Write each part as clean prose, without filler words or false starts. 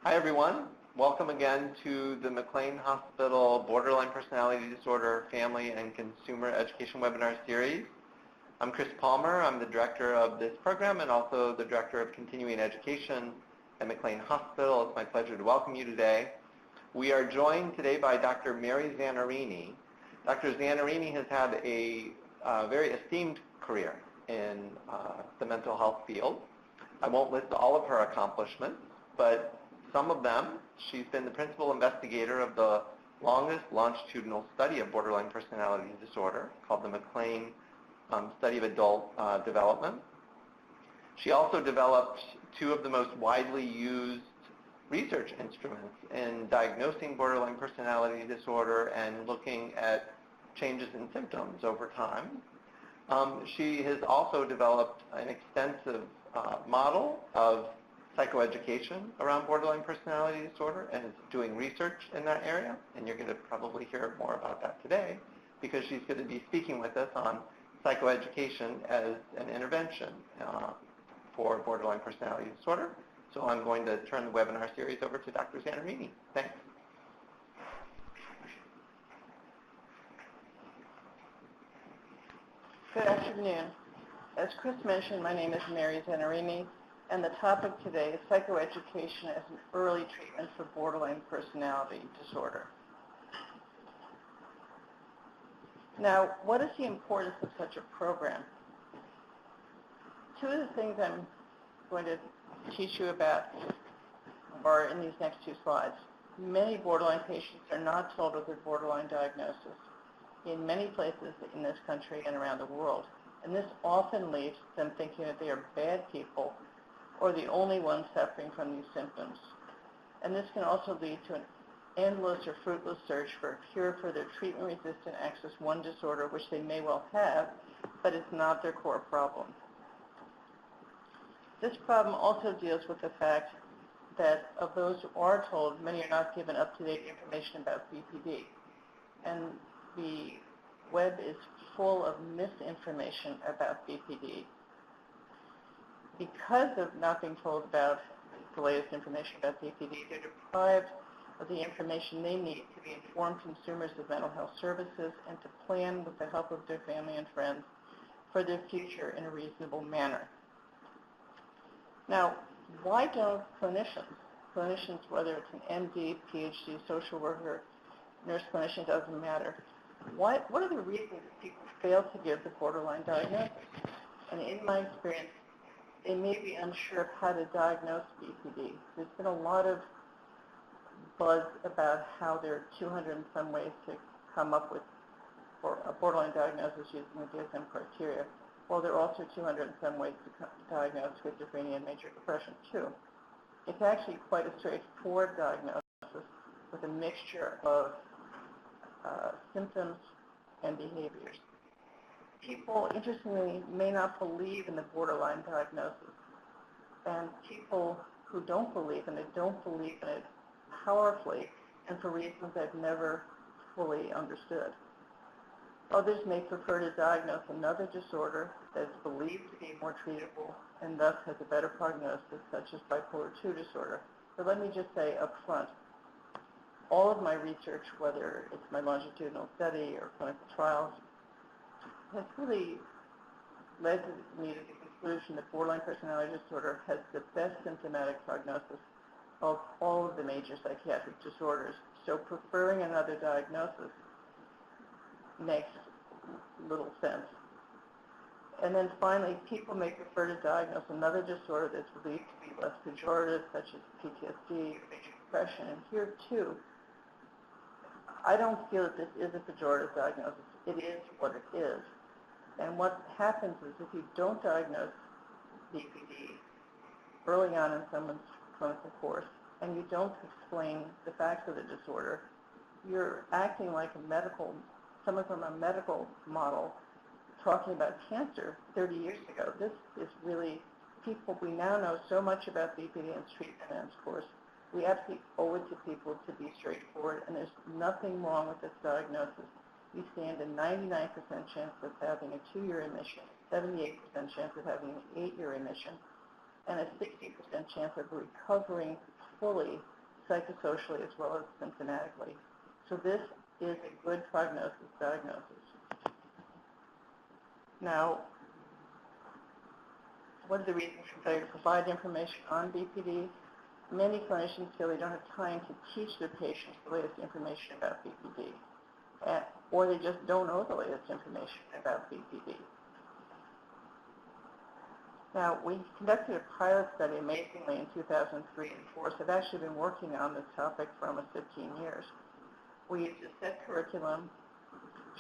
Hi everyone. Welcome again to the McLean Hospital Borderline Personality Disorder Family and Consumer Education Webinar Series. I'm Chris Palmer. I'm the director of this program and also the director of continuing education at McLean Hospital. It's my pleasure to welcome you today. We are joined today by Dr. Mary Zanarini. Dr. Zanarini has had a very esteemed career in the mental health field. I won't list all of her accomplishments, but some of them. She's been the principal investigator of the longest longitudinal study of borderline personality disorder called the McLean Study of Adult Development. She also developed two of the most widely used research instruments in diagnosing borderline personality disorder and looking at changes in symptoms over time. She has also developed an extensive model of psychoeducation around borderline personality disorder and is doing research in that area, and you're going to probably hear more about that today because she's going to be speaking with us on psychoeducation as an intervention for borderline personality disorder. So I'm going to turn the webinar series over to Dr. Zanarini. Thanks. Good afternoon. As Chris mentioned, my name is Mary Zanarini, and the topic today is psychoeducation as an early treatment for borderline personality disorder. Now, what is the importance of such a program? Two of the things I'm going to teach you about are in these next two slides. Many borderline patients are not told of their borderline diagnosis in many places in this country and around the world. And this often leaves them thinking that they are bad people or the only ones suffering from these symptoms. And this can also lead to an endless or fruitless search for a cure for their treatment-resistant axis 1 disorder, which they may well have, but it's not their core problem. This problem also deals with the fact that of those who are told, many are not given up-to-date information about BPD. And the web is full of misinformation about BPD. Because of not being told about the latest information about BPD, they're deprived of the information they need to be informed consumers of mental health services and to plan with the help of their family and friends for their future in a reasonable manner. Now, why don't clinicians, whether it's an MD, PhD, social worker, nurse clinician, doesn't matter, what are the reasons people fail to give the borderline diagnosis? And in my experience, they may be unsure of how to diagnose BPD. There's been a lot of buzz about how there are 200 and some ways to come up with a borderline diagnosis using the DSM criteria. Well, there are also 200 and some ways to diagnose schizophrenia and major depression too. It's actually quite a straightforward diagnosis with a mixture of symptoms and behaviors. People, interestingly, may not believe in the borderline diagnosis. And people who don't believe in it don't believe in it powerfully and for reasons I've never fully understood. Others may prefer to diagnose another disorder that is believed to be more treatable and thus has a better prognosis, such as bipolar II disorder. But let me just say up front, all of my research, whether it's my longitudinal study or clinical trials, has really led me to the conclusion that borderline personality disorder has the best symptomatic prognosis of all of the major psychiatric disorders. So preferring another diagnosis makes little sense. And then finally, people may prefer to diagnose another disorder that's believed to be less pejorative, such as PTSD or major depression. And here too, I don't feel that this is a pejorative diagnosis. It is what it is. And what happens is if you don't diagnose BPD early on in someone's clinical course and you don't explain the facts of the disorder, you're acting like someone from a medical model talking about cancer 30 years ago. This is really people, we now know so much about BPD and its treatment and its course. We absolutely owe it to people to be straightforward, and there's nothing wrong with this diagnosis. We stand a 99% chance of having a 2-year remission, 78% chance of having an 8-year remission, and a 60% chance of recovering fully psychosocially as well as symptomatically. So this is a good diagnosis. Now, what are the reasons for failure to provide information on BPD? Many clinicians feel they don't have time to teach their patients the latest information about BPD, or they just don't know the latest information about BPD. Now, we conducted a pilot study, amazingly, in 2003 and 4, so I've actually been working on this topic for almost 15 years. We used a set curriculum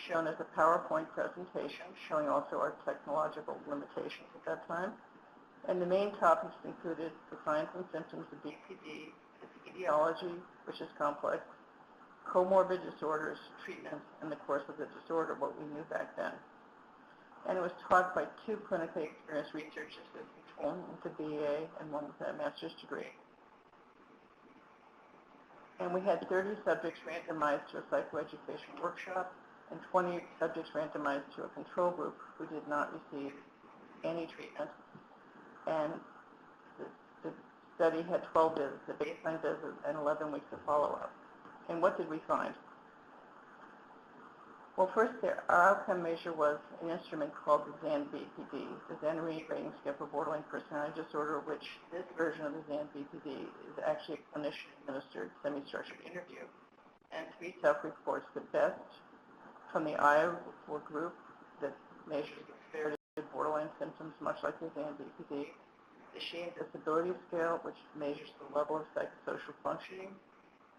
shown as a PowerPoint presentation, showing also our technological limitations at that time. And the main topics included the signs and symptoms of BPD, its etiology, which is complex, comorbid disorders, treatments, and the course of the disorder, what we knew back then. And it was taught by two clinically experienced research assistants, one with a BA and one with a master's degree. And we had 30 subjects randomized to a psychoeducation workshop and 20 subjects randomized to a control group who did not receive any treatment. And the study had 12 visits, a baseline visit, and 11 weeks of follow-up. And what did we find? Well, first, our outcome measure was an instrument called the ZAN-BPD, the Zanarini Rating Scale for Borderline Personality Disorder, which this version of the ZAN-BPD is actually a clinician-administered semi-structured interview. And 3 self-reports, the best from the Iowa group that measures the severity of borderline symptoms, much like the ZAN-BPD, the Sheen Disability Scale, which measures the level of psychosocial functioning,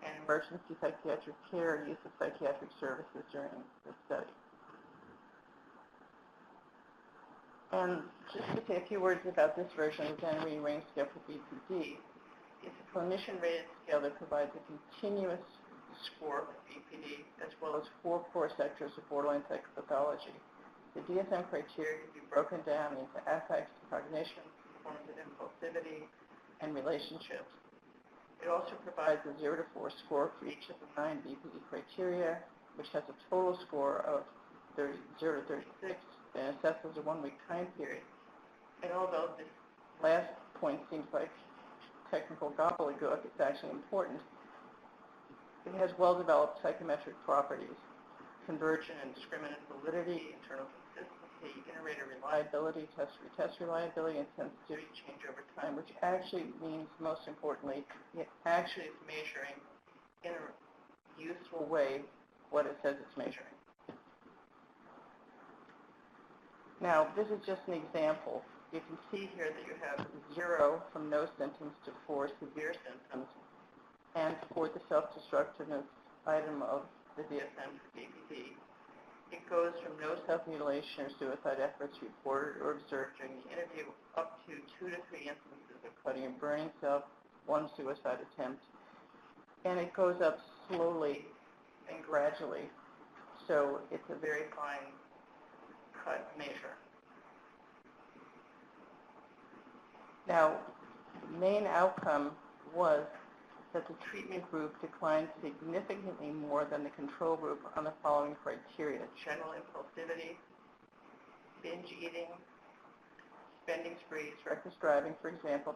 and emergency psychiatric care, use of psychiatric services during the study. And just to say a few words about this version of the Zanarini Rating Scale for BPD, it's a clinician-rated scale that provides a continuous score of BPD, as well as 4 core sectors of borderline psychopathology. The DSM criteria can be broken down into affects, cognition, forms of impulsivity, and relationships. It also provides a 0 to 4 score for each of the 9 BPD criteria, which has a total score of 0 to 36 and assesses a 1-week time period. And although this last point seems like technical gobbledygook, it's actually important. It has well-developed psychometric properties: convergent and discriminant validity, internal consistency, iterator reliability, test-retest reliability, and sensitivity change over time, which actually means, most importantly, it actually is measuring in a useful way what it says it's measuring. Now, this is just an example. You can see here that you have 0 from no symptoms to 4 severe symptoms, and for the self-destructiveness item of the DSM for BPD, it goes from no self-mutilation or suicide efforts reported or observed during the interview up to 2 to 3 instances of cutting and burning self, 1 suicide attempt, and it goes up slowly and gradually. So it's a very fine cut measure. Now, the main outcome was that the treatment group declined significantly more than the control group on the following criteria: general impulsivity, binge eating, spending sprees, reckless driving, for example.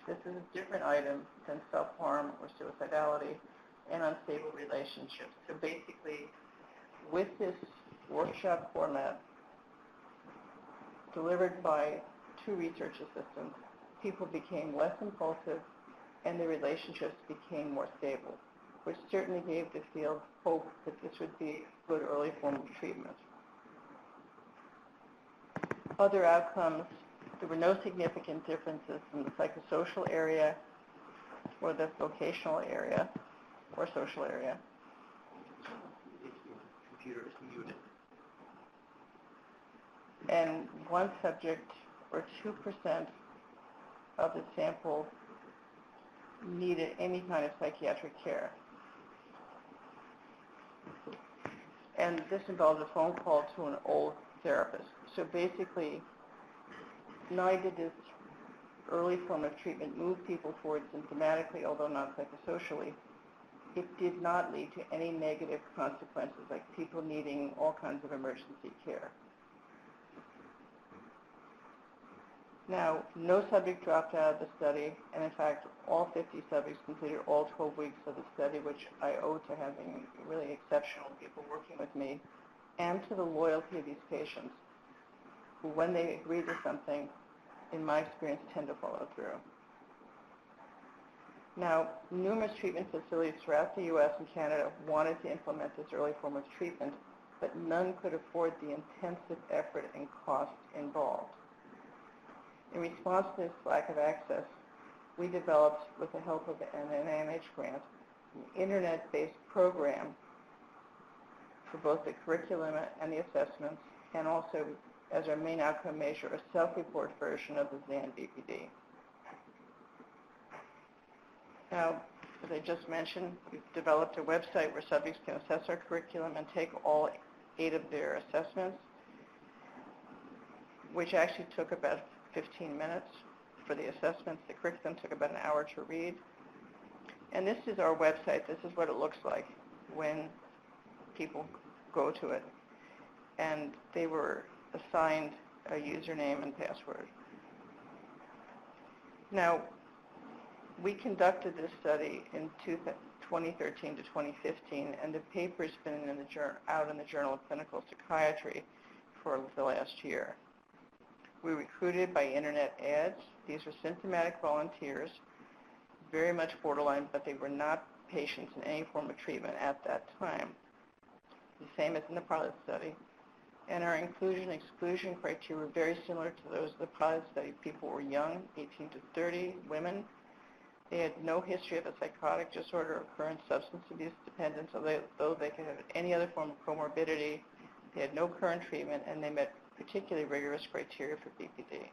This is a different item than self-harm or suicidality, and unstable relationships. So basically, with this workshop format delivered by 2 research assistants, people became less impulsive and the relationships became more stable, which certainly gave the field hope that this would be a good early form of treatment. Other outcomes: there were no significant differences in the psychosocial area or the vocational area or social area. Computer is muted. And 1 subject, or 2% of the sample, needed any kind of psychiatric care. And this involved a phone call to an old therapist. So basically, not only did this early form of treatment move people forward symptomatically, although not psychosocially, it did not lead to any negative consequences, like people needing all kinds of emergency care. Now, no subject dropped out of the study, and in fact, all 50 subjects completed all 12 weeks of the study, which I owe to having really exceptional people working with me, and to the loyalty of these patients, who, when they agree to something, in my experience, tend to follow through. Now, numerous treatment facilities throughout the U.S. and Canada wanted to implement this early form of treatment, but none could afford the intensive effort and cost involved. In response to this lack of access, we developed, with the help of an NIH grant, an internet-based program for both the curriculum and the assessments, and also, as our main outcome measure, a self-report version of the Bpd. Now, as I just mentioned, we've developed a website where subjects can assess our curriculum and take all 8 of their assessments, which actually took about 15 minutes for the assessments. The curriculum took about an hour to read. And this is our website. This is what it looks like when people go to it. And they were assigned a username and password. Now, we conducted this study in 2013 to 2015, and the paper's been out in the Journal of Clinical Psychiatry for the last year. We recruited by internet ads. These were symptomatic volunteers, very much borderline, but they were not patients in any form of treatment at that time. The same as in the pilot study. And our inclusion-exclusion criteria were very similar to those of the pilot study. People were young, 18 to 30, women. They had no history of a psychotic disorder or current substance abuse dependence, although they could have any other form of comorbidity. They had no current treatment, and they met particularly rigorous criteria for BPD.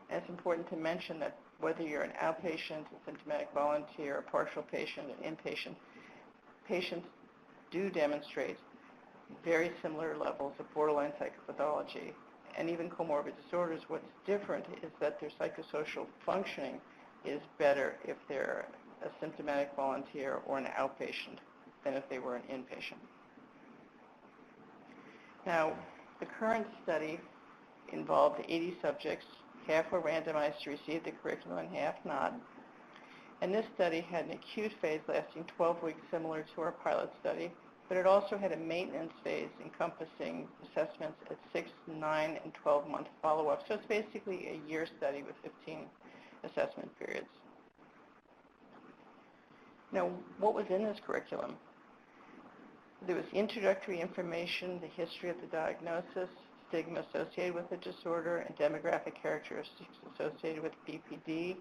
And it's important to mention that whether you're an outpatient, a symptomatic volunteer, a partial patient, an inpatient, patients do demonstrate very similar levels of borderline psychopathology and even comorbid disorders. What's different is that their psychosocial functioning is better if they're a symptomatic volunteer or an outpatient than if they were an inpatient. Now, the current study involved 80 subjects. Half were randomized to receive the curriculum and half not. And this study had an acute phase lasting 12 weeks, similar to our pilot study, but it also had a maintenance phase encompassing assessments at 6, 9, and 12-month follow-up. So it's basically a year study with 15 assessment periods. Now, what was in this curriculum? There was introductory information, the history of the diagnosis, stigma associated with the disorder, and demographic characteristics associated with BPD,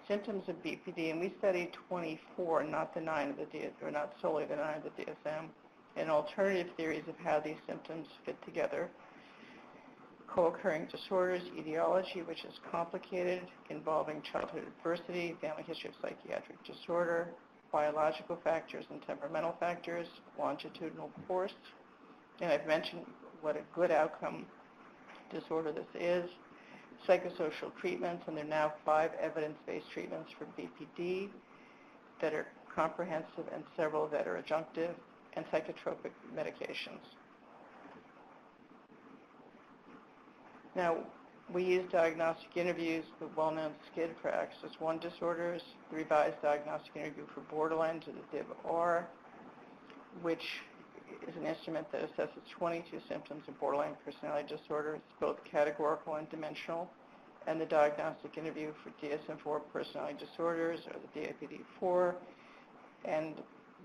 symptoms of BPD, and we studied 24, not the 9 of the DSM, or not solely the 9 of the DSM, and alternative theories of how these symptoms fit together. Co-occurring disorders, etiology, which is complicated, involving childhood adversity, family history of psychiatric disorder, biological factors and temperamental factors, longitudinal course, and I've mentioned what a good outcome disorder this is, psychosocial treatments, and there are now 5 evidence-based treatments for BPD that are comprehensive and several that are adjunctive, and psychotropic medications. Now, we use diagnostic interviews, the well-known SCID for Axis 1 disorders, the revised diagnostic interview for borderline to the DIB-R, which is an instrument that assesses 22 symptoms of borderline personality disorder. It's both categorical and dimensional. And the diagnostic interview for DSM-4 personality disorders, or the DPD-4. And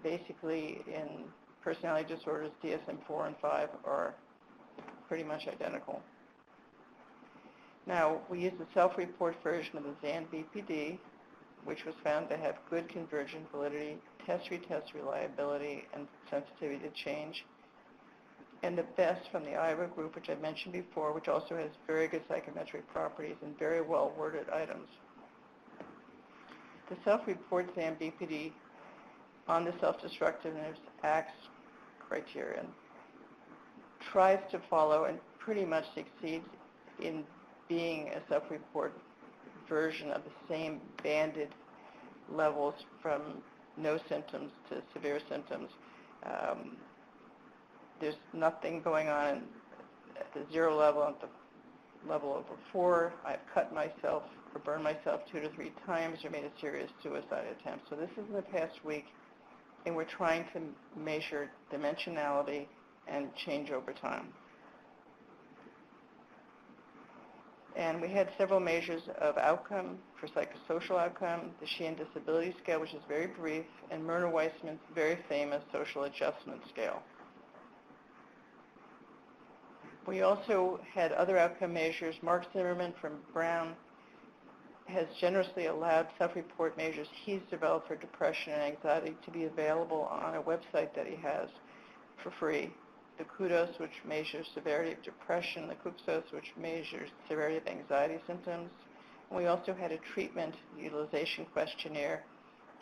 basically, in personality disorders, DSM-4 and 5 are pretty much identical. Now, we use the self-report version of the Bpd, which was found to have good convergent validity, test-retest reliability, and sensitivity to change. And the best from the IRA group, which I mentioned before, which also has very good psychometric properties and very well-worded items. The self-report Bpd on the self-destructiveness acts criterion tries to follow and pretty much succeeds in being a self-report version of the same banded levels from no symptoms to severe symptoms. There's nothing going on at the 0 level, at the level over 4. I've cut myself or burned myself 2 to 3 times or made a serious suicide attempt. So this is in the past week, and we're trying to measure dimensionality and change over time. And we had several measures of outcome for psychosocial outcome, the Sheehan Disability Scale, which is very brief, and Myrna Weissman's very famous Social Adjustment Scale. We also had other outcome measures. Mark Zimmerman from Brown has generously allowed self-report measures he's developed for depression and anxiety to be available on a website that he has for free. The KUDOS, which measures severity of depression, the KUPSOS, which measures severity of anxiety symptoms. And we also had a treatment utilization questionnaire,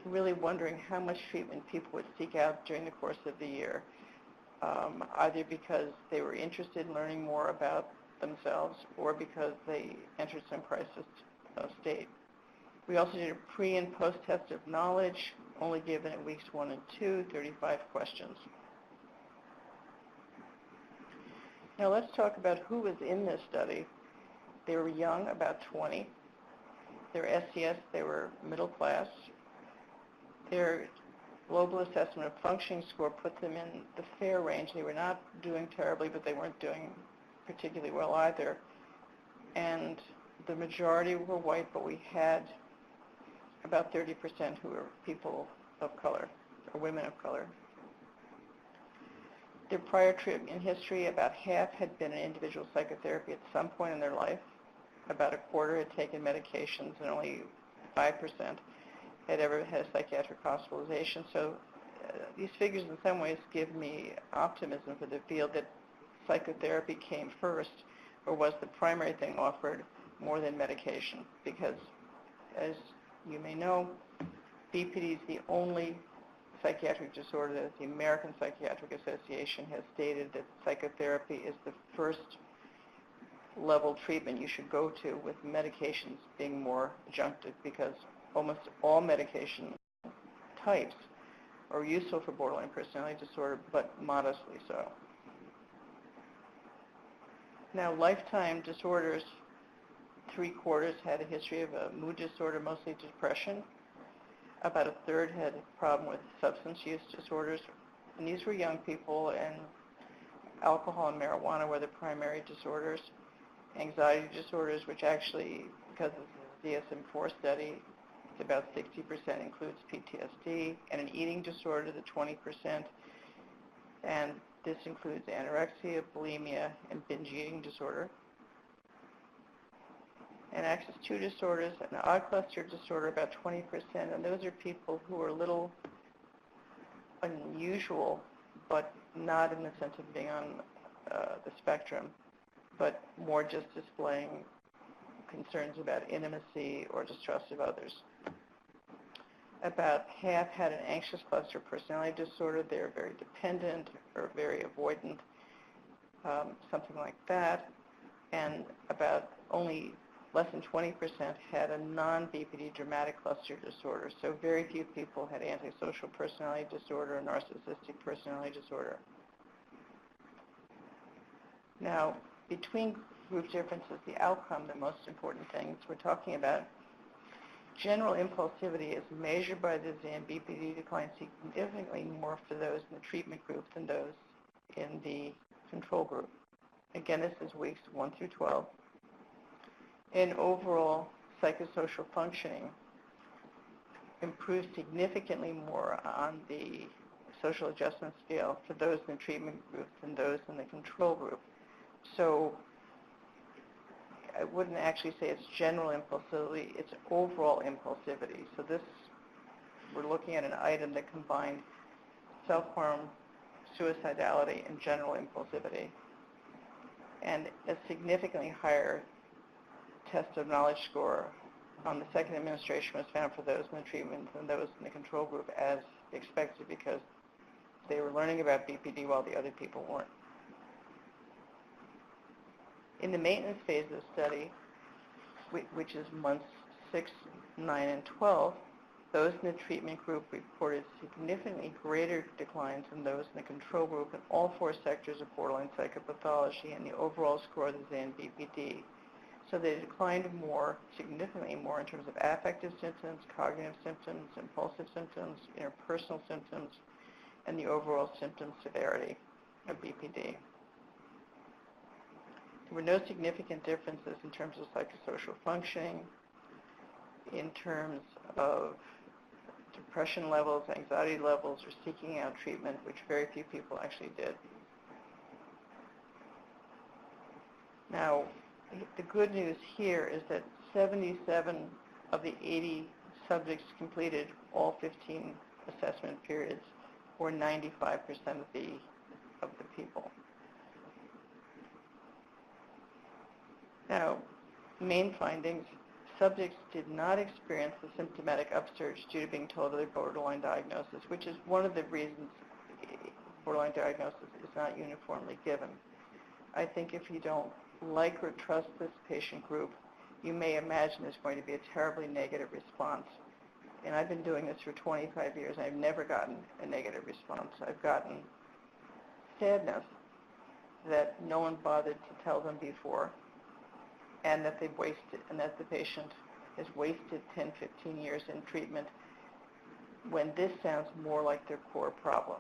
really wondering how much treatment people would seek out during the course of the year, either because they were interested in learning more about themselves or because they entered some crisis state. We also did a pre- and post-test of knowledge, only given at weeks 1 and 2, 35 questions. Now let's talk about who was in this study. They were young, about 20. Their SES, they were middle class. Their global assessment of functioning score put them in the fair range. They were not doing terribly, but they weren't doing particularly well either. And the majority were white, but we had about 30% who were people of color, or women of color. Their prior treatment history, about half had been in individual psychotherapy at some point in their life. About a quarter had taken medications, and only 5% had ever had a psychiatric hospitalization. So these figures in some ways give me optimism for the field that psychotherapy came first, or was the primary thing offered, more than medication. Because, as you may know, BPD is the only psychiatric disorder that the American Psychiatric Association has stated that psychotherapy is the first level treatment you should go to, with medications being more adjunctive, because almost all medication types are useful for borderline personality disorder, but modestly so. Now, lifetime disorders, 3/4 had a history of a mood disorder, mostly depression. About a third had a problem with substance use disorders. And these were young people, and alcohol and marijuana were the primary disorders. Anxiety disorders, which actually, because of the DSM-4 study, it's about 60% includes PTSD, and an eating disorder, the 20%. And this includes anorexia, bulimia, and binge eating disorder. And axis 2 disorders, an odd cluster disorder, about 20%, and those are people who are a little unusual, but not in the sense of being on the spectrum, but more just displaying concerns about intimacy or distrust of others. About half had an anxious cluster personality disorder. They're very dependent or very avoidant, something like that. And about only less than 20% had a non-BPD dramatic cluster disorder. So very few people had antisocial personality disorder or narcissistic personality disorder. Now, between group differences, the outcome, the most important things we're talking about, general impulsivity is measured by the BPD decline significantly more for those in the treatment group than those in the control group. Again, this is weeks 1 through 12. And overall, psychosocial functioning improved significantly more on the social adjustment scale for those in the treatment group than those in the control group. So I wouldn't actually say it's general impulsivity, it's overall impulsivity. So this, we're looking at an item that combined self-harm, suicidality, and general impulsivity. And a significantly higher test of knowledge score on the second administration was found for those in the treatment than those in the control group, as expected, because they were learning about BPD while the other people weren't. In the maintenance phase of the study, which is months 6, 9, and 12, those in the treatment group reported significantly greater declines than those in the control group in all 4 sectors of borderline psychopathology, and the overall score of the BPD So they declined more, significantly more, in terms of affective symptoms, cognitive symptoms, impulsive symptoms, interpersonal symptoms, and the overall symptom severity of BPD. There were no significant differences in terms of psychosocial functioning, in terms of depression levels, anxiety levels, or seeking out treatment, which very few people actually did. Now, the good news here is that 77 of the 80 subjects completed all 15 assessment periods, or 95% of the people. Now, main findings: subjects did not experience the symptomatic upsurge due to being told of their borderline diagnosis, which is one of the reasons borderline diagnosis is not uniformly given. I think if you don't like or trust this patient group, you may imagine there's going to be a terribly negative response. And I've been doing this for 25 years, and I've never gotten a negative response. I've gotten sadness that no one bothered to tell them before, and that they've wasted, and that the patient has wasted 10, 15 years in treatment, when this sounds more like their core problem.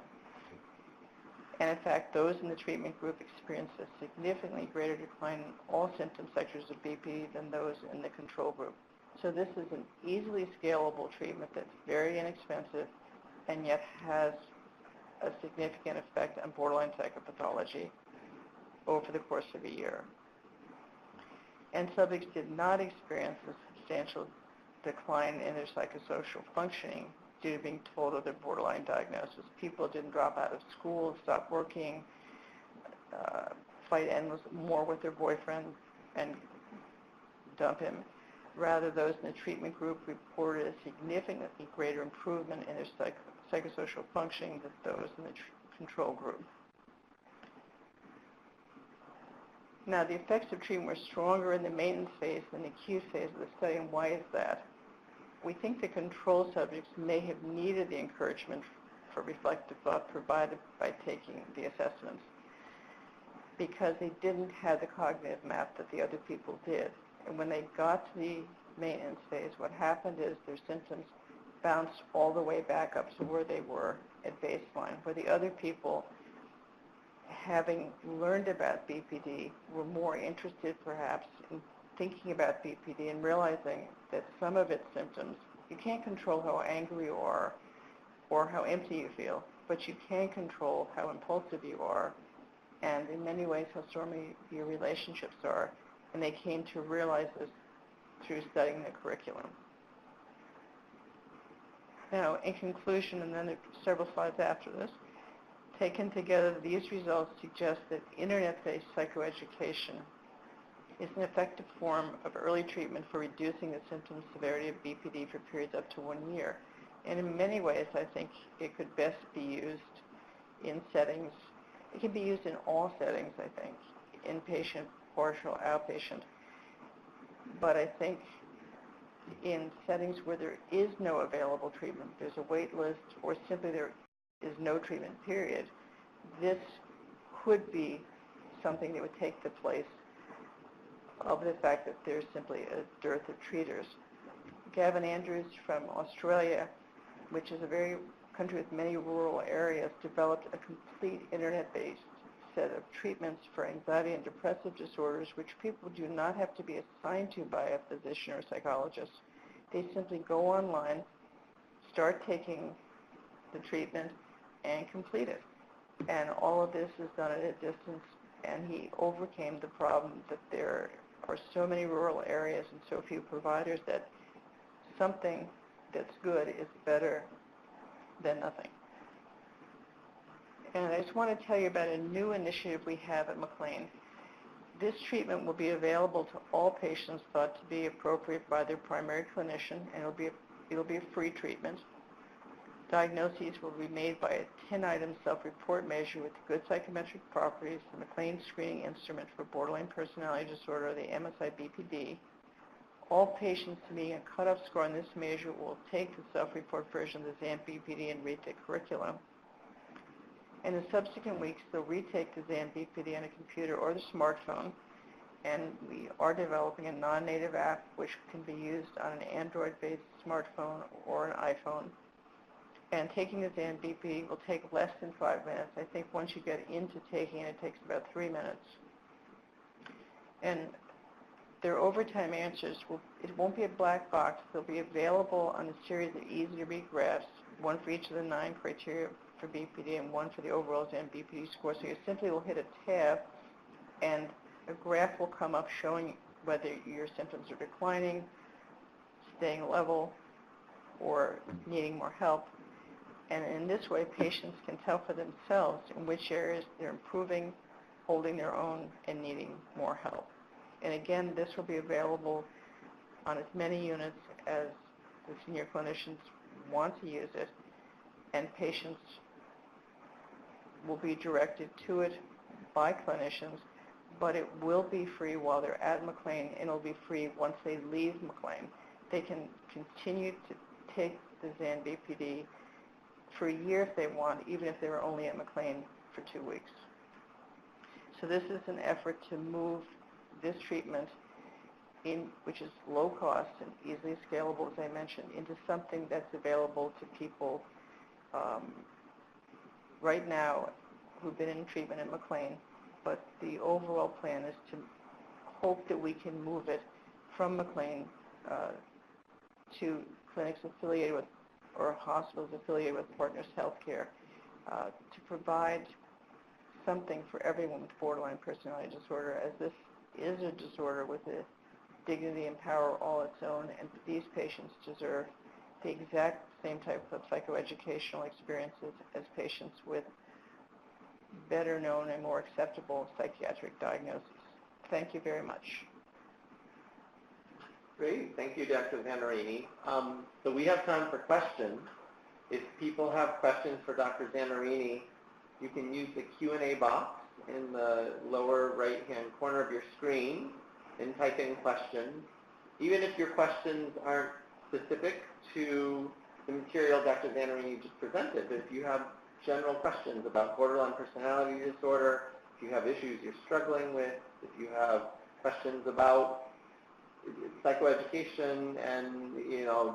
And in fact, those in the treatment group experienced a significantly greater decline in all symptom sectors of BP than those in the control group. So this is an easily scalable treatment that's very inexpensive and yet has a significant effect on borderline psychopathology over the course of a year. And subjects did not experience a substantial decline in their psychosocial functioning due to being told of their borderline diagnosis. People didn't drop out of school, stop working, fight endless more with their boyfriend and dump him. Rather, those in the treatment group reported a significantly greater improvement in their psychosocial functioning than those in the control group. Now, the effects of treatment were stronger in the maintenance phase than the acute phase of the study, and why is that? We think the control subjects may have needed the encouragement for reflective thought provided by taking the assessments, because they didn't have the cognitive map that the other people did. And when they got to the maintenance phase, what happened is their symptoms bounced all the way back up to where they were at baseline, where the other people, having learned about BPD, were more interested perhaps in thinking about BPD and realizing that some of its symptoms, you can't control how angry you are or how empty you feel, but you can control how impulsive you are and in many ways how stormy your relationships are. And they came to realize this through studying the curriculum. Now, in conclusion, and then several slides after this, taken together, these results suggest that internet-based psychoeducation is an effective form of early treatment for reducing the symptom severity of BPD for periods up to 1 year. And in many ways, I think it could best be used in settings. It can be used in all settings, I think, inpatient, partial, outpatient. But I think in settings where there is no available treatment, there's a wait list, or simply there is no treatment period, this could be something that would take the place of the fact that there's simply a dearth of treaters. Gavin Andrews from Australia, which is a very country with many rural areas, developed a complete internet-based set of treatments for anxiety and depressive disorders, which people do not have to be assigned to by a physician or psychologist. They simply go online, start taking the treatment, and complete it. And all of this is done at a distance, and he overcame the problem that there are so many rural areas and so few providers that something that's good is better than nothing. And I just want to tell you about a new initiative we have at McLean. This treatment will be available to all patients thought to be appropriate by their primary clinician, and it'll be a free treatment. Diagnoses will be made by a 10-item self-report measure with good psychometric properties, the McLean screening instrument for borderline personality disorder, the MSI-BPD. All patients meeting a cutoff score on this measure will take the self-report version of the XAMPP-BPD and read the curriculum. In the subsequent weeks, they'll retake the XAMPP-BPD on a computer or the smartphone, and we are developing a non-native app which can be used on an Android-based smartphone or an iPhone. And taking the Bpd will take less than 5 minutes. I think once you get into taking it, it takes about 3 minutes. And their overtime answers, it won't be a black box. They'll be available on a series of easy-to-read graphs, one for each of the 9 criteria for BPD and one for the overall Bpd score. So you simply will hit a tab, and a graph will come up showing whether your symptoms are declining, staying level, or needing more help. And in this way, patients can tell for themselves in which areas they're improving, holding their own, and needing more help. And again, this will be available on as many units as the senior clinicians want to use it, and patients will be directed to it by clinicians, but it will be free while they're at McLean, and it'll be free once they leave McLean. They can continue to take the Bpd for a year if they want, even if they were only at McLean for 2 weeks. So this is an effort to move this treatment, which is low cost and easily scalable, as I mentioned, into something that's available to people right now who've been in treatment at McLean. But the overall plan is to hope that we can move it from McLean to clinics affiliated with or hospitals affiliated with Partners Healthcare to provide something for everyone with borderline personality disorder, as this is a disorder with a dignity and power all its own, and these patients deserve the exact same type of psychoeducational experiences as patients with better known and more acceptable psychiatric diagnoses. Thank you very much. Great. Thank you, Dr. Zanarini. So we have time for questions. If people have questions for Dr. Zanarini, you can use the Q&A box in the lower right-hand corner of your screen and type in questions. Even if your questions aren't specific to the material Dr. Zanarini just presented, but if you have general questions about borderline personality disorder, if you have issues you're struggling with, if you have questions about psychoeducation and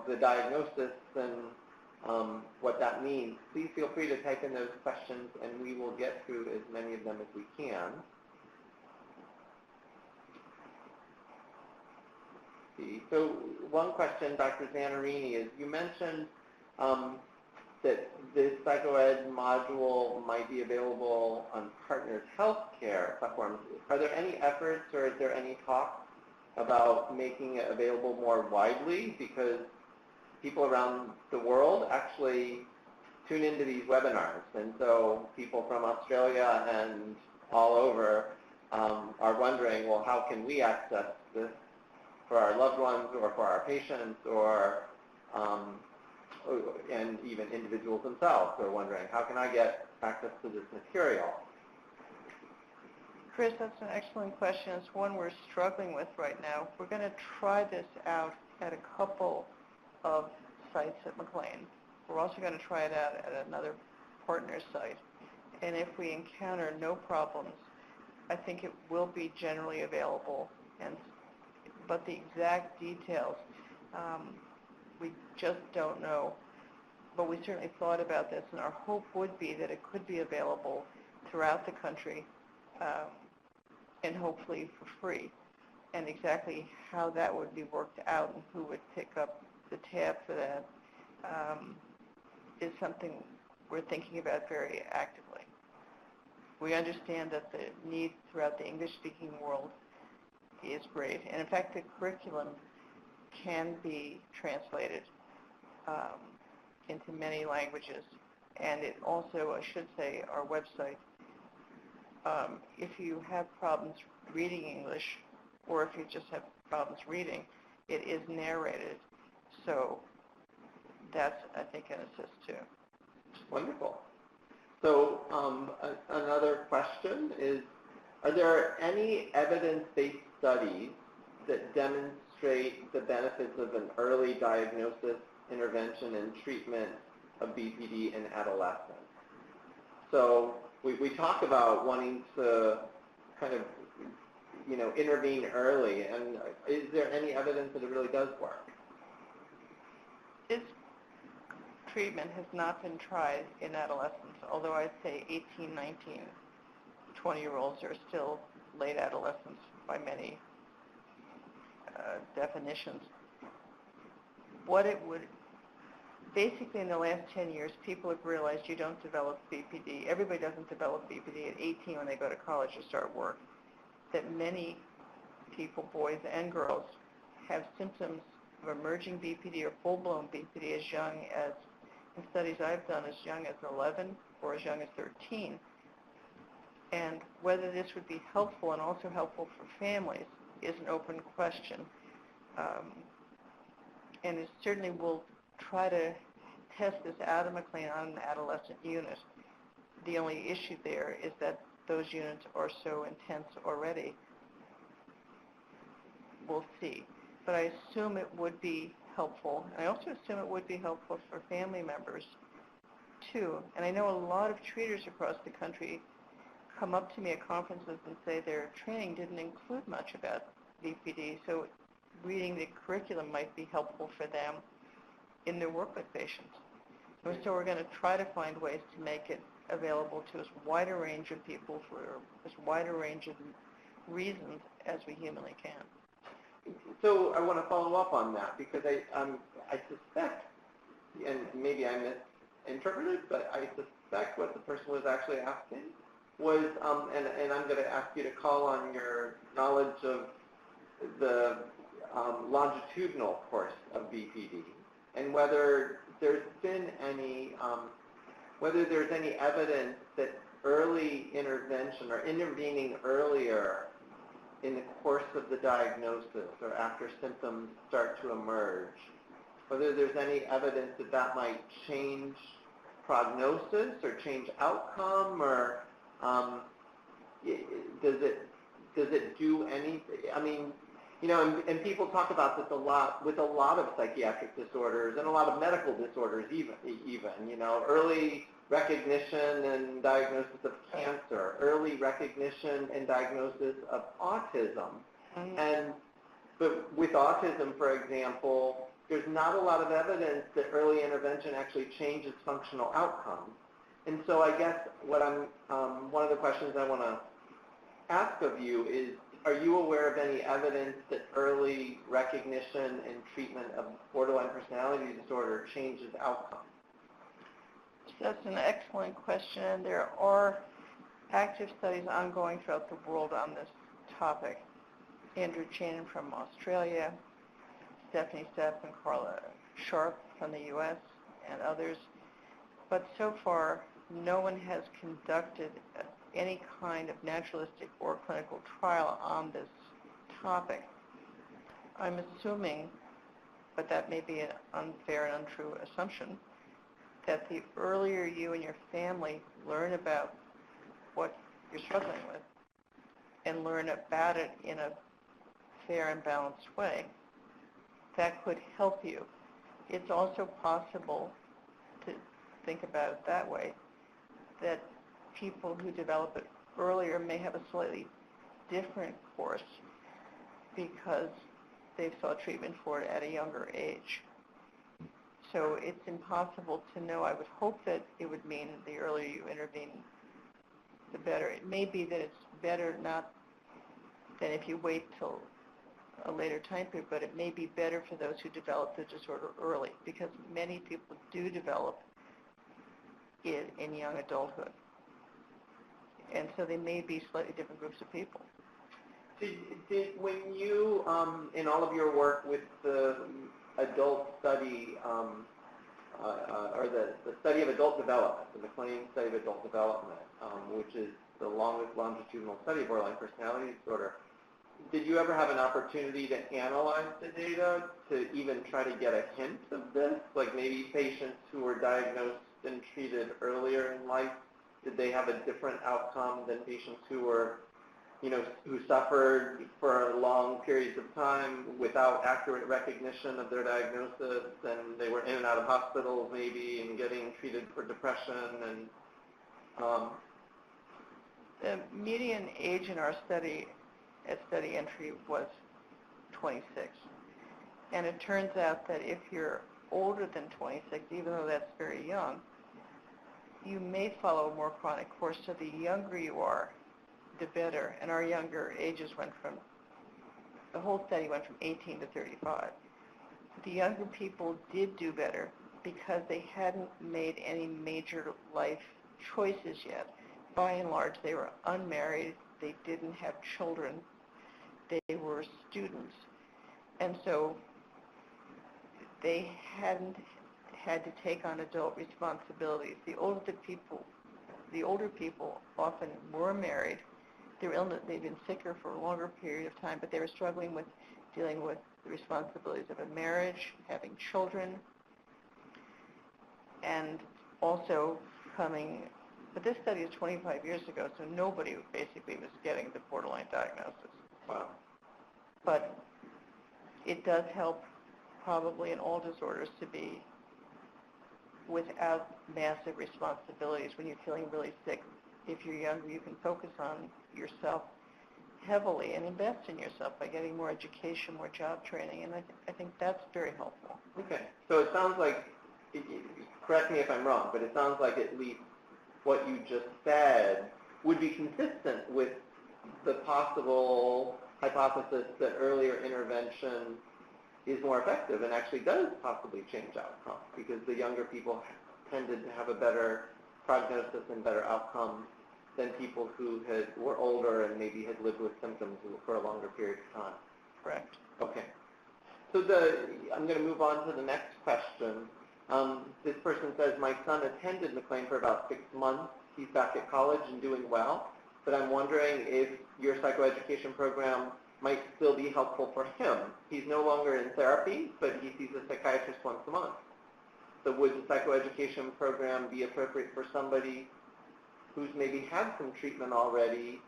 the diagnosis and what that means, please feel free to type in those questions and we will get through as many of them as we can. So one question, Dr. Zanarini, is you mentioned that this psychoed module might be available on Partners Healthcare platforms. Are there any efforts or is there any talk about making it available more widely? Because people around the world actually tune into these webinars, and so people from Australia and all over are wondering, well, how can we access this for our loved ones or for our patients, or and even individuals themselves are wondering, how can I get access to this material? Chris, that's an excellent question. It's one we're struggling with right now. We're going to try this out at a couple of sites at McLean. We're also going to try it out at another partner site. And if we encounter no problems, I think it will be generally available. But the exact details, we just don't know. But we certainly thought about this, and our hope would be that it could be available throughout the country, and hopefully for free. And exactly how that would be worked out and who would pick up the tab for that is something we're thinking about very actively. We understand that the need throughout the English-speaking world is great, and in fact the curriculum can be translated into many languages. And it also, I should say, our website, if you have problems reading English, or if you just have problems reading, it is narrated. So that's, I think, an assist too. Wonderful. So another question is, are there any evidence-based studies that demonstrate the benefits of an early diagnosis, intervention, and treatment of BPD in adolescents? So we talk about wanting to kind of, intervene early? And is there any evidence that it really does work? This treatment has not been tried in adolescents, although I'd say 18, 19, 20-year-olds are still late adolescents by many definitions. What it would, basically in the last 10 years, people have realized you don't develop BPD. Everybody doesn't develop BPD at 18 when they go to college or start work. That many people, boys and girls, have symptoms of emerging BPD or full-blown BPD as young as, in studies I've done, as young as 11 or as young as 13. And whether this would be helpful and also helpful for families is an open question. And it certainly will try to test this out of McLean on an adolescent unit. The only issue there is that those units are so intense already. We'll see. But I assume it would be helpful. And I also assume it would be helpful for family members, too. And I know a lot of treaters across the country come up to me at conferences and say their training didn't include much about BPD, so reading the curriculum might be helpful for them in their work with patients. And so we're going to try to find ways to make it available to as wide a range of people for as wide a range of reasons as we humanly can. So I want to follow up on that because I suspect, and maybe I misinterpreted, but I suspect what the person was actually asking was, and I'm going to ask you to call on your knowledge of the longitudinal course of BPD, and whether there's been any, whether there's any evidence that early intervention or intervening earlier in the course of the diagnosis or after symptoms start to emerge, whether there's any evidence that that might change prognosis or change outcome, or does it do anything? I mean, and people talk about this a lot with a lot of psychiatric disorders and a lot of medical disorders even, early recognition and diagnosis of cancer, early recognition and diagnosis of autism. But with autism, for example, there's not a lot of evidence that early intervention actually changes functional outcomes. And so I guess what one of the questions I want to ask of you is, are you aware of any evidence that early recognition and treatment of borderline personality disorder changes outcomes? That's an excellent question. There are active studies ongoing throughout the world on this topic. Andrew Chanin from Australia, Stephanie Sepp and Carla Sharp from the U.S., and others. But so far, no one has conducted any kind of naturalistic or clinical trial on this topic. I'm assuming, but that may be an unfair and untrue assumption, that the earlier you and your family learn about what you're struggling with and learn about it in a fair and balanced way, that could help you. It's also possible to think about it that way, that people who develop it earlier may have a slightly different course because they saw treatment for it at a younger age. So it's impossible to know. I would hope that it would mean the earlier you intervene, the better. It may be that it's better not than if you wait till a later time period, but it may be better for those who develop the disorder early, because many people do develop it in young adulthood. And so they may be slightly different groups of people. When you, in all of your work with the adult study, or the study of adult development, the McLean study of adult development, which is the longest longitudinal study of borderline personality disorder, did you ever have an opportunity to analyze the data to even try to get a hint of this? Like maybe patients who were diagnosed and treated earlier in life, did they have a different outcome than patients who were, who suffered for long periods of time without accurate recognition of their diagnosis, and they were in and out of hospitals maybe and getting treated for depression? And the median age in our study at study entry was 26. And it turns out that if you're older than 26, even though that's very young, you may follow a more chronic course. So the younger you are, the better. And our younger ages the whole study went from 18 to 35. The younger people did do better because they hadn't made any major life choices yet. By and large, they were unmarried, they didn't have children, they were students. And so they hadn't had to take on adult responsibilities. The older people often were married. They've been sicker for a longer period of time, but they were struggling with dealing with the responsibilities of a marriage, having children, and also but this study is 25 years ago, so nobody basically was getting the borderline diagnosis. Wow. But it does help probably in all disorders to be without massive responsibilities. When you're feeling really sick, if you're younger, you can focus on yourself heavily and invest in yourself by getting more education, more job training, and I think that's very helpful. Okay, so it sounds like, correct me if I'm wrong, but it sounds like at least what you just said would be consistent with the possible hypothesis that earlier intervention is more effective and actually does possibly change outcomes, because the younger people tended to have a better prognosis and better outcomes than people who were older and maybe had lived with symptoms for a longer period of time. Correct. Okay. So I'm going to move on to the next question. This person says, my son attended McLean for about 6 months. He's back at college and doing well, but I'm wondering if your psychoeducation program might still be helpful for him. He's no longer in therapy, but he sees a psychiatrist once a month. So would the psychoeducation program be appropriate for somebody who's maybe had some treatment already,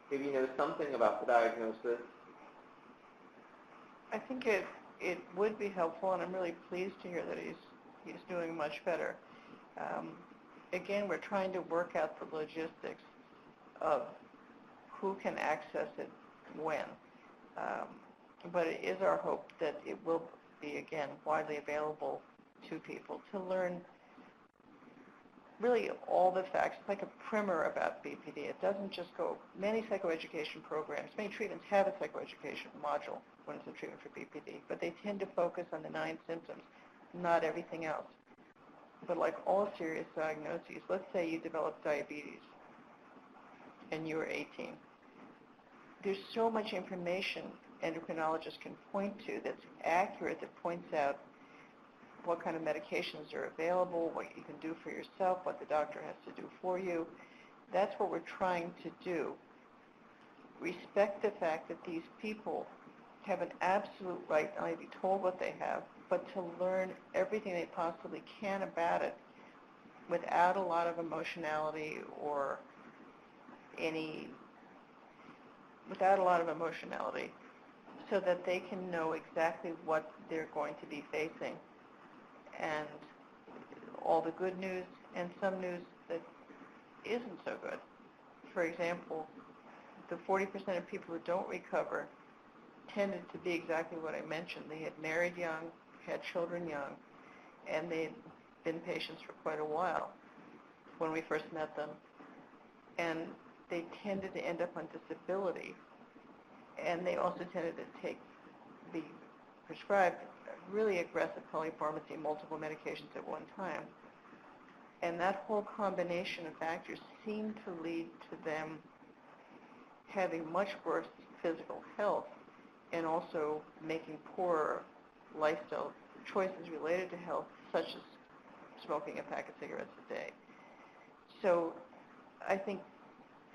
maybe knows something about the diagnosis? I think it would be helpful, and I'm really pleased to hear that he's doing much better. Again, we're trying to work out the logistics of who can access it when. But it is our hope that it will be, again, widely available to people to learn really all the facts. It's like a primer about BPD. It doesn't just go, many psychoeducation programs, many treatments have a psychoeducation module when it's a treatment for BPD, but they tend to focus on the 9 symptoms, not everything else. But like all serious diagnoses, let's say you develop diabetes and you were 18. There's so much information endocrinologists can point to that's accurate, that points out what kind of medications are available, what you can do for yourself, what the doctor has to do for you. That's what we're trying to do. Respect the fact that these people have an absolute right not only to be told what they have, but to learn everything they possibly can about it without a lot of emotionality so that they can know exactly what they're going to be facing, and all the good news and some news that isn't so good. For example, the 40% of people who don't recover tended to be exactly what I mentioned. They had married young, had children young, and they'd been patients for quite a while when we first met them. And they tended to end up on disability, and they also tended to be prescribed really aggressive polypharmacy, multiple medications at one time. And that whole combination of factors seemed to lead to them having much worse physical health and also making poorer lifestyle choices related to health, such as smoking a pack of cigarettes a day. So I think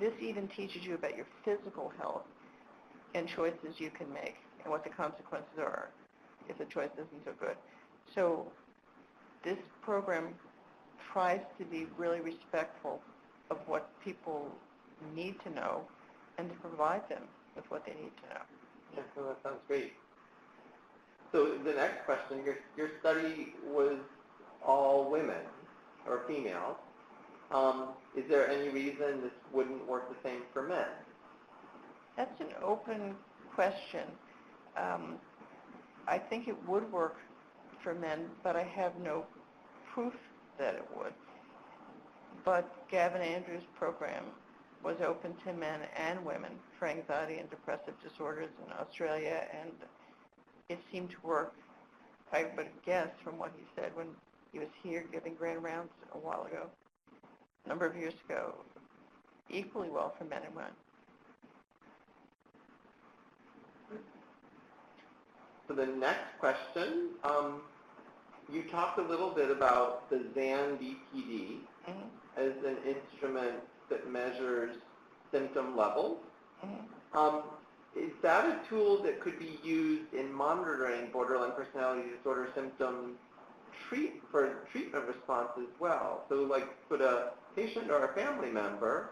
this even teaches you about your physical health and choices you can make and what the consequences are if the choice isn't so good. So this program tries to be really respectful of what people need to know and to provide them with what they need to know. Yeah, so that sounds great. So the next question, your study was all women or females. Is there any reason this wouldn't work the same for men? That's an open question. I think it would work for men, but I have no proof that it would. But Gavin Andrews' program was open to men and women for anxiety and depressive disorders in Australia, and it seemed to work. I would guess from what he said when he was here giving grand rounds a while ago, a number of years ago, equally well for men and women. So the next question, you talked a little bit about the Bpd as an instrument that measures symptom levels. Is that a tool that could be used in monitoring borderline personality disorder symptoms for treatment response as well? So like could a patient or a family member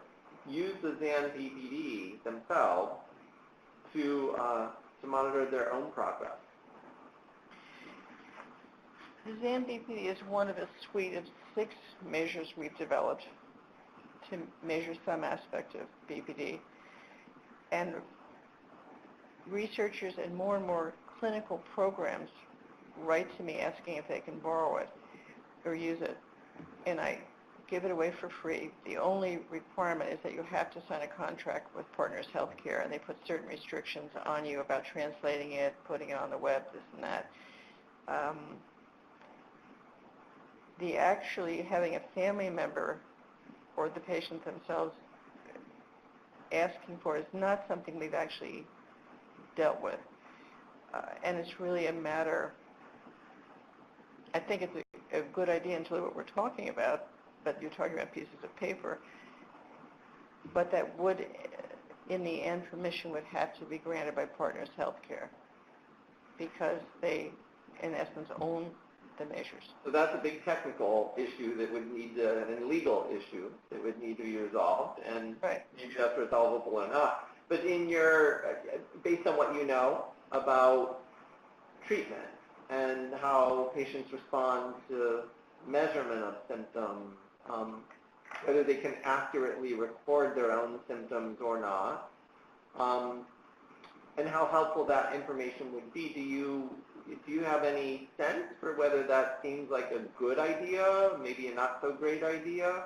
use the Bpd themselves to monitor their own progress? The Bpd is one of a suite of 6 measures we've developed to measure some aspect of BPD. And researchers and more clinical programs write to me asking if they can borrow it or use it. And I give it away for free. The only requirement is that you have to sign a contract with Partners Healthcare, and they put certain restrictions on you about translating it, putting it on the web, this and that. The actually having a family member or the patient themselves asking for is not something we've actually dealt with. And it's really a matter, I think it's a good idea until what we're talking about, but you're talking about pieces of paper, but that would, in the end, permission would have to be granted by Partners Healthcare because they, in essence, own the measures. So that's a big technical issue that would need and legal issue that would need to be resolved, and right. Maybe that's resolvable or not. But in your, based on what you know about treatment and how patients respond to measurement of symptoms, whether they can accurately record their own symptoms or not, and how helpful that information would be, do you have any sense for whether that seems like a good idea, maybe a not so great idea?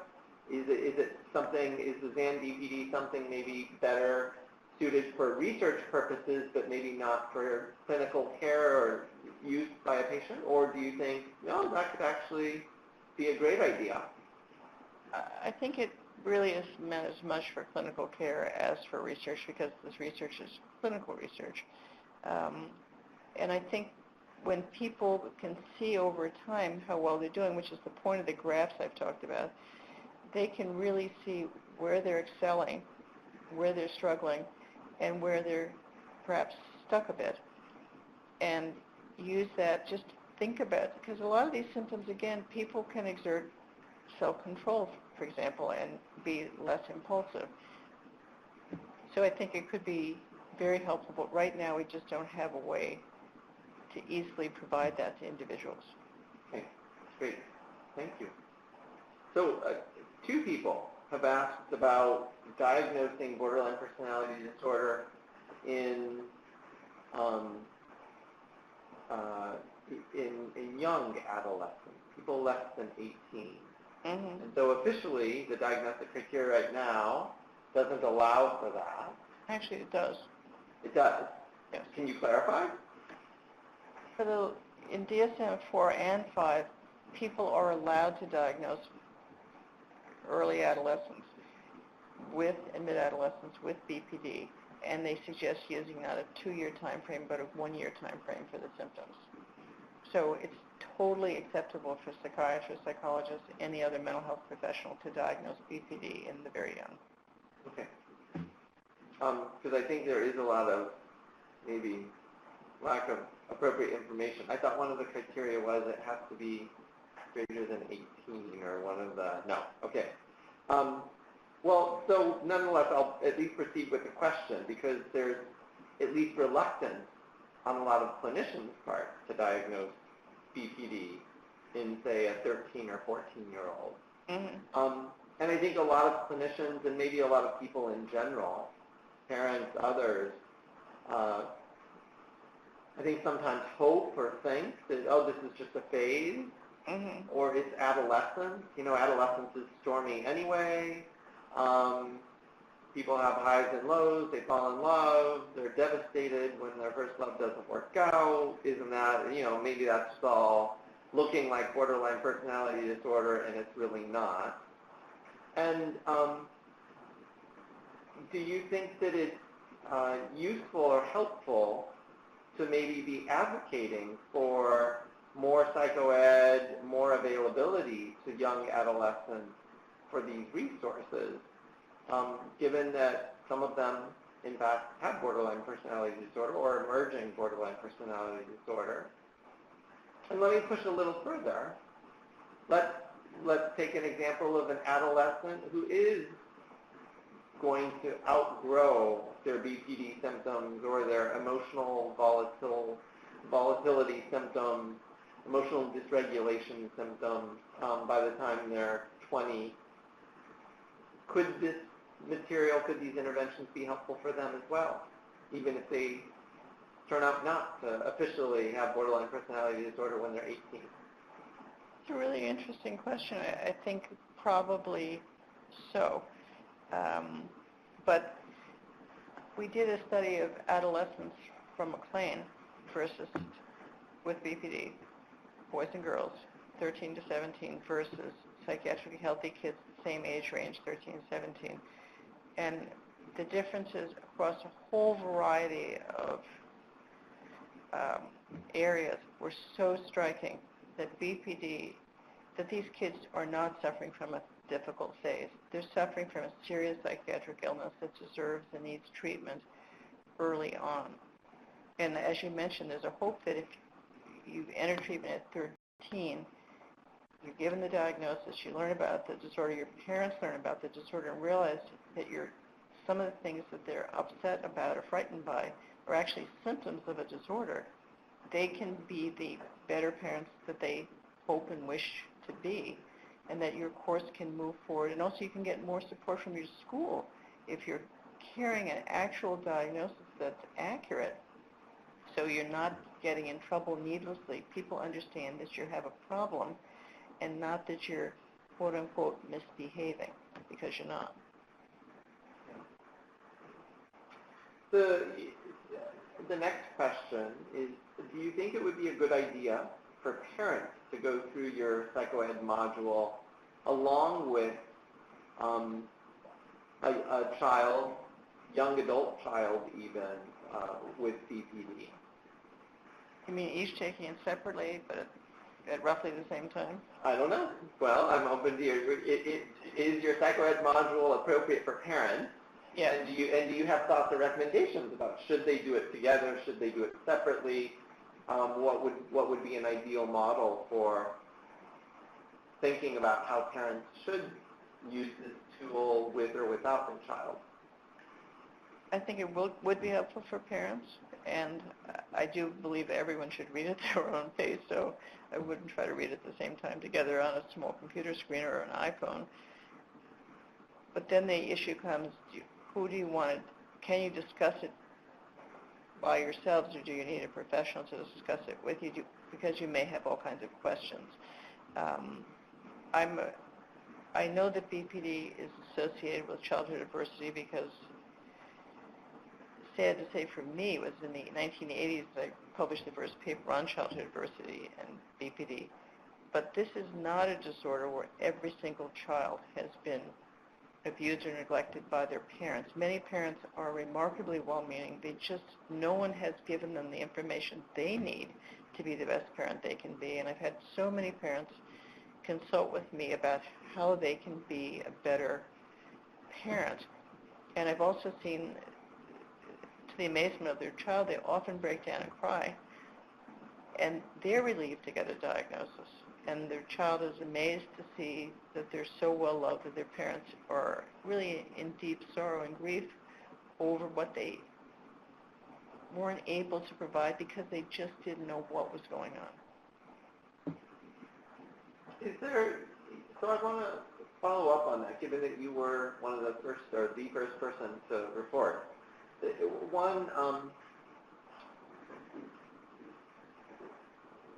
Is it something, is the Bpd something maybe better suited for research purposes, but maybe not for clinical care or use by a patient? Or do you think, no, that could actually be a great idea? I think it really is meant as much for clinical care as for research because this research is clinical research. And I think when people can see over time how well they're doing, which is the point of the graphs I've talked about, they can really see where they're excelling, where they're struggling, and where they're perhaps stuck a bit. And use that, just think about it, because a lot of these symptoms, again, people can exert self-control, for example, and be less impulsive. So I think it could be very helpful, but right now we just don't have a way to easily provide that to individuals. Okay, great. Thank you. So 2 people have asked about diagnosing borderline personality disorder in young adolescents, people less than 18. And so officially, the diagnostic criteria right now doesn't allow for that. Actually, it does. It does? Yes. Can you clarify? In DSM-4 and 5, people are allowed to diagnose early adolescents with and mid-adolescents with BPD, and they suggest using not a 2-year time frame, but a 1-year time frame for the symptoms. So it's totally acceptable for psychiatrists, psychologists, any other mental health professional to diagnose BPD in the very young. Okay. Because I think there is a lot of maybe lack of appropriate information. I thought one of the criteria was it has to be greater than 18 or one of the, no, okay. Well, so nonetheless, I'll at least proceed with the question because there's at least reluctance on a lot of clinicians' part to diagnose BPD in, say, a 13 or 14-year-old. And I think a lot of clinicians and maybe a lot of people in general parents, others, I think sometimes hope or think that, oh, this is just a phase, or it's adolescence. Adolescence is stormy anyway. People have highs and lows. They fall in love. They're devastated when their first love doesn't work out. Isn't that, maybe that's all looking like borderline personality disorder, and it's really not. And do you think that it's useful or helpful to maybe be advocating for more psychoed, more availability to young adolescents for these resources, given that some of them, in fact, have borderline personality disorder or emerging borderline personality disorder? And let me push a little further. Let's take an example of an adolescent who is going to outgrow their BPD symptoms or their emotional volatility symptoms, emotional dysregulation symptoms by the time they're 20. Could this material, could these interventions be helpful for them as well, even if they turn out not to officially have borderline personality disorder when they're 18? It's a really interesting question. I think probably so. But we did a study of adolescents from McLean versus with BPD, boys and girls, 13 to 17, versus psychiatrically healthy kids, same age range, 13 to 17. And the differences across a whole variety of areas were so striking that that these kids are not suffering from a difficult phase. They're suffering from a serious psychiatric illness that deserves and needs treatment early on. And as you mentioned, there's a hope that if you enter treatment at 13, you're given the diagnosis, you learn about the disorder, your parents learn about the disorder, and realize that some of the things that they're upset about or frightened by are actually symptoms of a disorder. They can be the better parents that they hope and wish to be, and that your course can move forward. And also you can get more support from your school if you're carrying an actual diagnosis that's accurate, so you're not getting in trouble needlessly. People understand that you have a problem and not that you're, quote-unquote, misbehaving, because you're not. The next question is, do you think it would be a good idea for parents to go through your psychoed module along with a child, young adult child even, with BPD? You mean each taking it separately, but at roughly the same time? I don't know. Well, I'm open to your, is your psychoed module appropriate for parents? Yes. And do you have thoughts or recommendations about should they do it together, should they do it separately? What would be an ideal model for thinking about how parents should use this tool with or without their child? I think it would be helpful for parents, and I do believe everyone should read at their own pace, so I wouldn't try to read at the same time together on a small computer screen or an iPhone. But then the issue comes, who do you want to, can you discuss it by yourselves, or do you need a professional to discuss it with you, because you may have all kinds of questions. I know that BPD is associated with childhood adversity because, sad to say for me, it was in the 1980s that I published the first paper on childhood adversity and BPD. But this is not a disorder where every single child has been abused or neglected by their parents. Many parents are remarkably well-meaning. No one has given them the information they need to be the best parent they can be. And I've had so many parents consult with me about how they can be a better parent. And I've also seen, to the amazement of their child, they often break down and cry. And they're relieved to get a diagnosis. And their child is amazed to see that they're so well loved, that their parents are really in deep sorrow and grief over what they weren't able to provide because they just didn't know what was going on. So I want to follow up on that, given that you were one of the first, or the first person to report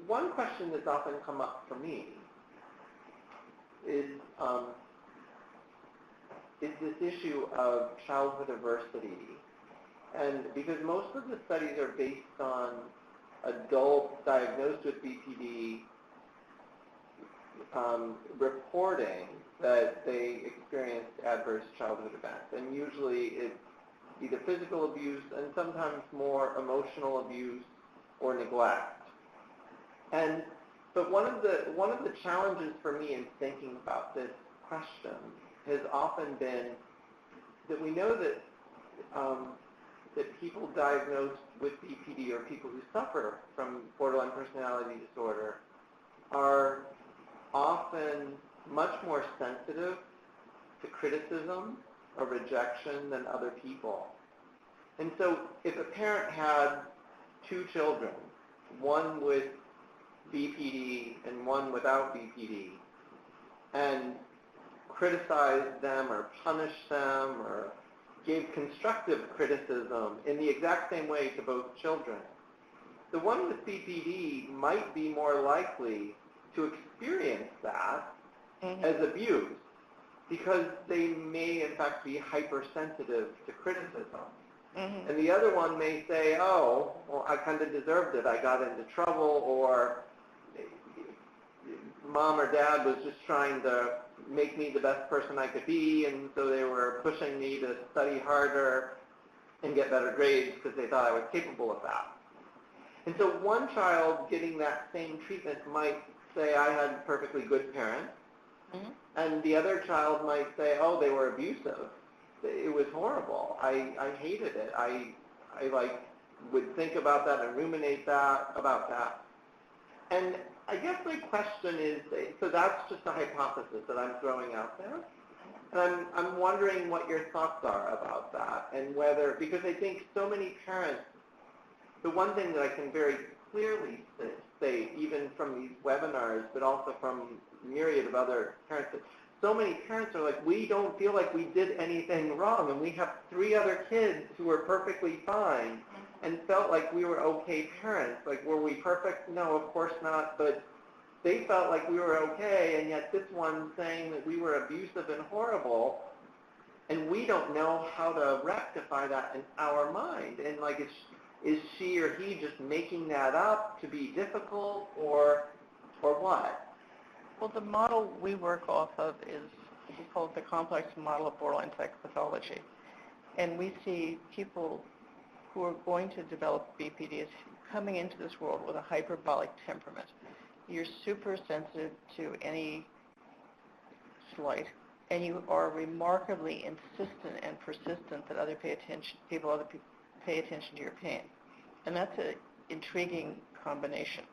One question that's often come up for me is this issue of childhood adversity. And because most of the studies are based on adults diagnosed with BPD reporting that they experienced adverse childhood events. And usually it's either physical abuse and sometimes more emotional abuse or neglect. But one of the challenges for me in thinking about this question has often been that we know that that people diagnosed with BPD or people who suffer from borderline personality disorder are often much more sensitive to criticism or rejection than other people. And so if a parent had two children, one with BPD and one without BPD, and criticized them or punished them or gave constructive criticism in the exact same way to both children, the one with BPD might be more likely to experience that as abuse because they may in fact be hypersensitive to criticism. And the other one may say, oh, well, I kind of deserved it. I got into trouble, or mom or dad was just trying to make me the best person I could be, and so they were pushing me to study harder and get better grades because they thought I was capable of that. And so one child getting that same treatment might say, I had perfectly good parents, and the other child might say, oh, they were abusive. It was horrible. I hated it. I would think about that and ruminate about that. And I guess my question is, so that's just a hypothesis that I'm throwing out there. And I'm wondering what your thoughts are about that, and whether, because I think so many parents, the one thing that I can very clearly say, even from these webinars, but also from a myriad of other parents, that so many parents are like, we don't feel like we did anything wrong, and we have 3 other kids who are perfectly fine, and felt like we were okay parents. Like, were we perfect? No, of course not, but they felt like we were okay, and yet this one saying that we were abusive and horrible, and we don't know how to rectify that in our mind. And like, is she or he just making that up to be difficult, or what? Well, the model we work off of is, we call it the complex model of borderline psychopathology. And we see people who are going to develop BPD as coming into this world with a hyperbolic temperament. You're super sensitive to any slight, and you are remarkably insistent and persistent that other people pay attention to your pain. And that's an intriguing combination.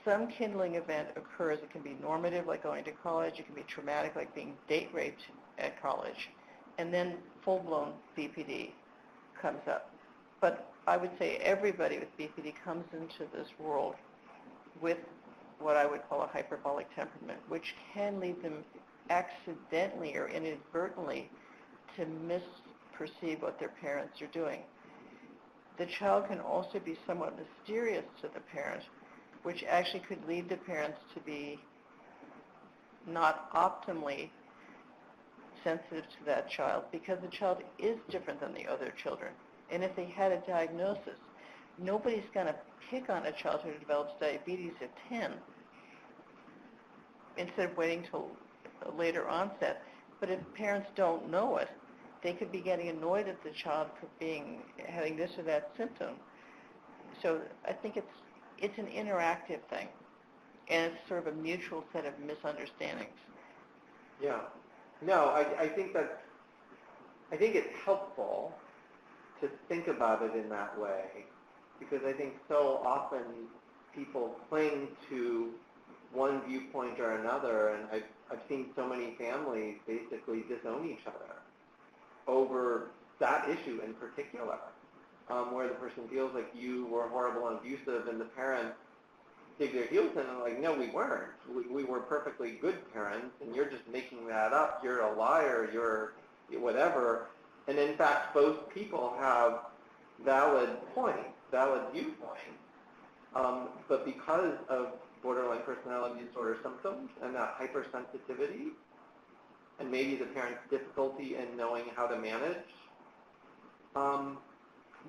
Some kindling event occurs. It can be normative, like going to college. It can be traumatic, like being date raped at college. And then full-blown BPD comes up. But I would say everybody with BPD comes into this world with what I would call a hyperbolic temperament, which can lead them accidentally or inadvertently to misperceive what their parents are doing. The child can also be somewhat mysterious to the parent, which actually could lead the parents to be not optimally sensitive to that child, because the child is different than the other children. And if they had a diagnosis, nobody's going to pick on a child who develops diabetes at 10 instead of waiting till a later onset. But if parents don't know it, they could be getting annoyed at the child for having this or that symptom. So I think it's an interactive thing, and it's sort of a mutual set of misunderstandings. Yeah. No, I think it's helpful to think about it in that way, because I think so often people cling to one viewpoint or another, and I've seen so many families basically disown each other over that issue in particular, where the person feels like you were horrible and abusive, and the parents dig their heels in and like, no, we weren't. We were perfectly good parents, and you're just making that up. You're a liar. You're whatever. And in fact, both people have valid points, valid viewpoints, but because of borderline personality disorder symptoms and that hypersensitivity, and maybe the parent's difficulty in knowing how to manage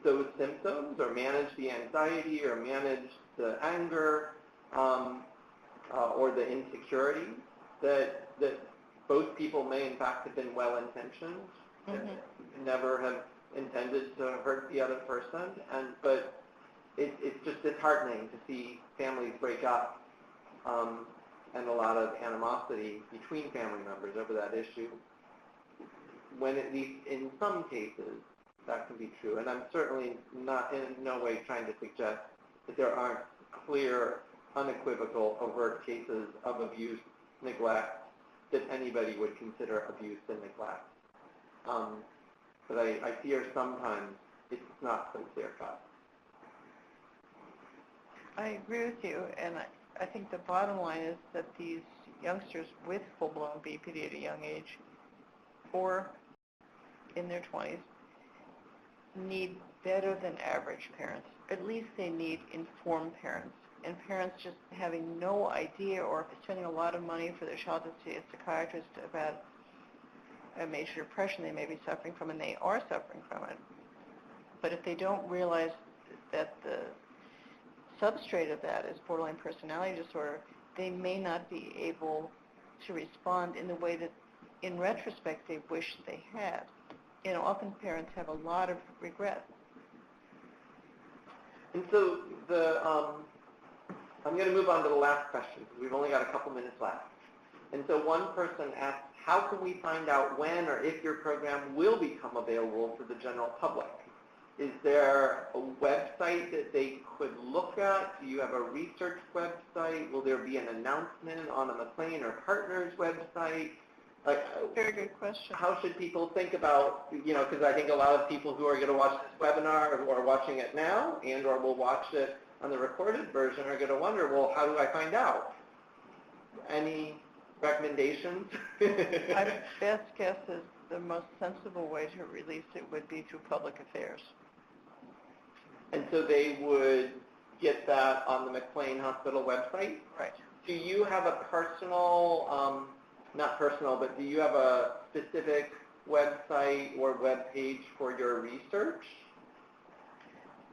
those symptoms, or manage the anxiety, or manage the anger, or the insecurity, that both people may in fact have been well-intentioned, never have intended to hurt the other person, but it's just disheartening to see families break up, and a lot of animosity between family members over that issue, when at least in some cases that can be true. And I'm certainly not in no way trying to suggest that there aren't clear, unequivocal, overt cases of abuse, neglect, that anybody would consider abuse and neglect. But I fear sometimes it's not so clear-cut. I agree with you, and I think the bottom line is that these youngsters with full-blown BPD at a young age, or in their 20s, need better than average parents. At least they need informed parents. And parents just having no idea, or spending a lot of money for their child to see a psychiatrist about a major depression they may be suffering from, and they are suffering from it. But if they don't realize that the substrate of that is borderline personality disorder, they may not be able to respond in the way that, in retrospect, they wish they had. You know, often parents have a lot of regret. And so I'm going to move on to the last question, because we've only got a couple minutes left. And so one person asked, how can we find out when or if your program will become available to the general public? Is there a website that they could look at? Do you have a research website? Will there be an announcement on a McLean or Partners website? Like, very good question. How should people think about, you know, because I think a lot of people who are going to watch this webinar, or who are watching it now, and or will watch it on the recorded version, are going to wonder, well, how do I find out? Any recommendations? My best guess is the most sensible way to release it would be through public affairs. And so they would get that on the McLean Hospital website? Right. Do you have a personal, not personal, but do you have a specific website or web page for your research?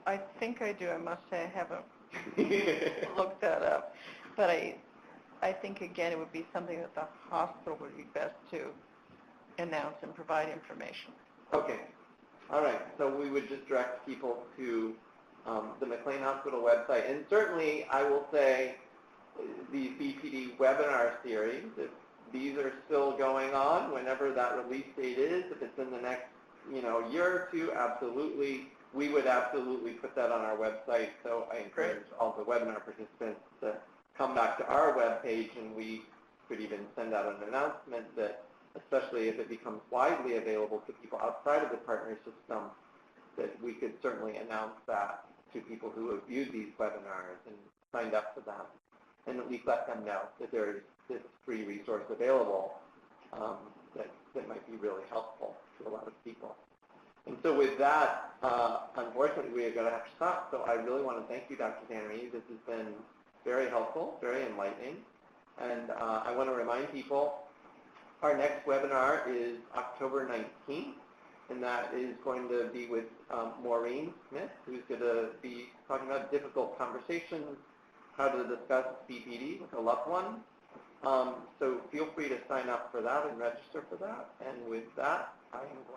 I think I do. I must say I haven't looked that up. But I think, again, it would be something that the hospital would be best to announce and provide information. Okay. All right. So we would just direct people to the McLean Hospital website. And certainly, I will say, the BPD webinar series, if these are still going on, whenever that release date is, if it's in the next, year or two, absolutely, we would absolutely put that on our website. So I encourage all the webinar participants to come back to our webpage, and we could even send out an announcement that, especially if it becomes widely available to people outside of the partner system, that we could certainly announce that to people who have viewed these webinars and signed up for them, and at least let them know that there is this free resource available that might be really helpful to a lot of people. And so with that, unfortunately, we are going to have to stop. So I really want to thank you, Dr. Zanarini. This has been very helpful, very enlightening. And I want to remind people, our next webinar is October 19th, and that is going to be with Maureen Smith, who's going to be talking about difficult conversations, how to discuss BPD with a loved one. So feel free to sign up for that and register for that. And with that, I am going